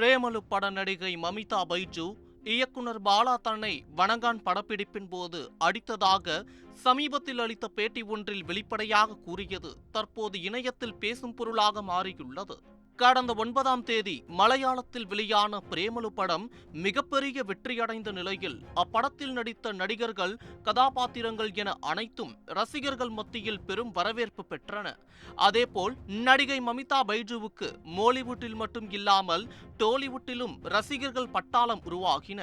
பிரேமலு பட நடிகை மமிதா பைஜு இயக்குனர் பாலா தன்னை வணங்கான் படப்பிடிப்பின் போது அடித்ததாக சமீபத்தில் அளித்த பேட்டி ஒன்றில் வெளிப்படையாக கூறியது தற்போது இணையத்தில் பேசும் பொருளாக மாறியுள்ளது. கடந்த 9ஆம் தேதி மலையாளத்தில் வெளியான பிரேமலு படம் மிகப்பெரிய வெற்றியடைந்த நிலையில் அப்படத்தில் நடித்த நடிகர்கள், கதாபாத்திரங்கள் என அனைத்தும் ரசிகர்கள் மத்தியில் பெரும் வரவேற்பு பெற்றன. அதேபோல் நடிகை மமிதா பைஜுவுக்கு மோலிவுட்டில் மட்டும் இல்லாமல் டோலிவுட்டிலும் ரசிகர்கள் பட்டாளம் உருவாகின.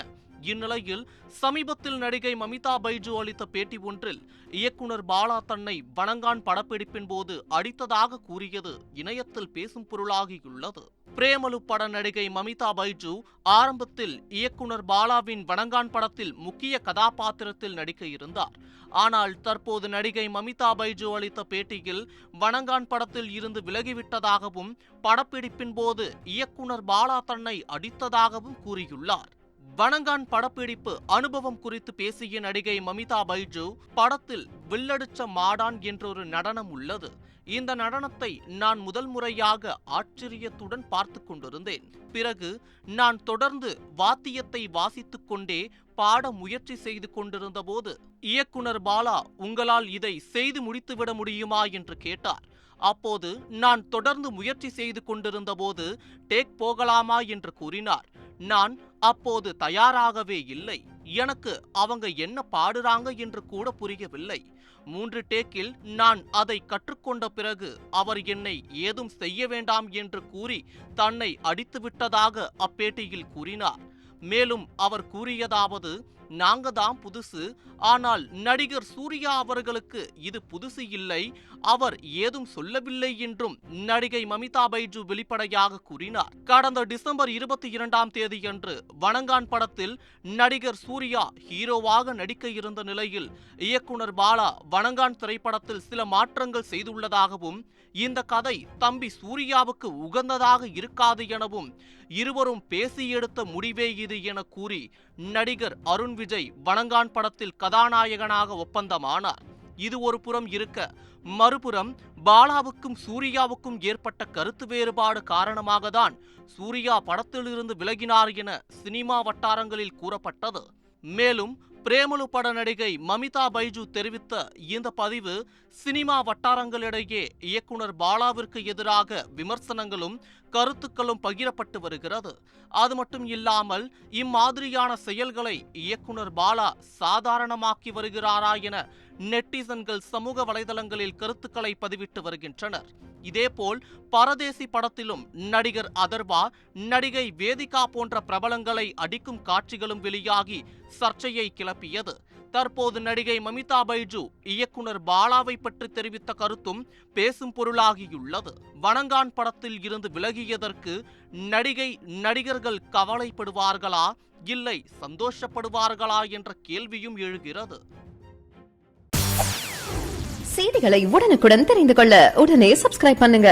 இந்நிலையில் சமீபத்தில் நடிகை மமிதா பைஜு அளித்த பேட்டி ஒன்றில் இயக்குனர் பாலா தன்னை வணங்கான் படப்பிடிப்பின் போது அடித்ததாக கூறியது இணையத்தில் பேசும் பொருளாகியுள்ளது. பிரேமலு பட நடிகை மமிதா பைஜு ஆரம்பத்தில் இயக்குனர் பாலாவின் வணங்கான் படத்தில் முக்கிய கதாபாத்திரத்தில் நடிக்க இருந்தார். ஆனால் தற்போது நடிகை மமிதா பைஜு அளித்த பேட்டியில் வணங்கான் படத்தில் இருந்து விலகிவிட்டதாகவும் படப்பிடிப்பின் போது இயக்குனர் பாலா தன்னை அடித்ததாகவும் கூறியுள்ளார். வணங்கான் படப்பிடிப்பு அனுபவம் குறித்து பேசிய நடிகை மமிதா பைஜு, படத்தில் வில்லடிச்ச மாடான் என்றொரு நடனம் உள்ளது. இந்த நடனத்தை நான் முதல் முறையாக ஆச்சரியத்துடன் பார்த்து கொண்டிருந்தேன். பிறகு நான் தொடர்ந்து வாத்தியத்தை வாசித்துக் கொண்டே பாட முயற்சி செய்து கொண்டிருந்த போது இயக்குனர் பாலா, உங்களால் இதை செய்து முடித்துவிட முடியுமா என்று கேட்டார். அப்போது நான் தொடர்ந்து முயற்சி செய்து கொண்டிருந்த போது டேக் போகலாமா என்று கூறினார். நான் அப்போது தயாராகவே இல்லை. எனக்கு அவங்க என்ன பாடுறாங்க என்று கூட புரியவில்லை. 3 டேக்கில் நான் அதை கற்றுக்கொண்ட பிறகு அவர் என்னை ஏதும் செய்ய வேண்டாம் என்று கூறி தன்னை அடித்துவிட்டதாக அப்பேட்டியில் கூறினார். மேலும் அவர் கூறியதாவது, நாங்க தான் புதுசு, ஆனால் நடிகர் சூர்யா அவர்களுக்கு இது புதுசு இல்லை, அவர் ஏதும் சொல்லவில்லை என்றும் நடிகை மமிதா பைஜு வெளிப்படையாக கூறினார். கடந்த டிசம்பர் 22ஆம் தேதியன்று வணங்கான் படத்தில் நடிகர் சூர்யா ஹீரோவாக நடிக்க இருந்த நிலையில் இயக்குனர் பாலா வணங்கான் திரைப்படத்தில் சில மாற்றங்கள் செய்துள்ளதாகவும், இந்த கதை தம்பி சூர்யாவுக்கு உகந்ததாக இருக்காது எனவும், இருவரும் பேசி எடுத்த முடிவே இது என கூறி நடிகர் அருண் விஜய் வணங்கான் படத்தில் கதாநாயகனாக ஒப்பந்தமானார். இது ஒரு புறம் இருக்க, மறுபுறம் பாலாவுக்கும் சூர்யாவுக்கும் ஏற்பட்ட கருத்து வேறுபாடு காரணமாக தான் சூர்யா படத்திலிருந்து விலகினார் என சினிமா வட்டாரங்களில் கூறப்பட்டது. மேலும் பிரேமலு பட நடிகை மமிதா பைஜு தெரிவித்த இந்த பதிவு சினிமா வட்டாரங்களிடையே இயக்குனர் பாலாவிற்கு எதிராக விமர்சனங்களும் கருத்துக்களும் பகிரப்பட்டு வருகிறது. அது மட்டும் இல்லாமல் இம்மாதிரியான செயல்களை இயக்குனர் பாலா சாதாரணமாக்கி வருகிறாரா என நெட்டிசன்கள் சமூக வலைதளங்களில் கருத்துக்களை பதிவிட்டு வருகின்றனர். இதேபோல் பரதேசி படத்திலும் நடிகர் அதர்வா, நடிகை வேதிகா போன்ற பிரபலங்களை அடிக்கும் காட்சிகளும் வெளியாகி சர்ச்சையை கிளப்பியது. தற்போது நடிகை மமிதா பைஜு இயக்குனர் பாலாவை பற்றி தெரிவித்த கருத்தும் பேசும் பொருளாகியுள்ளது. வணங்கான் படத்தில் இருந்து விலகியதற்கு நடிகர்கள் கவலைப்படுவார்களா, இல்லை சந்தோஷப்படுவார்களா என்ற கேள்வியும் எழுகிறது. செய்திகளை உடனுக்குடன் தெரிந்து கொள்ள உடனே சப்ஸ்கிரைப் பண்ணுங்க.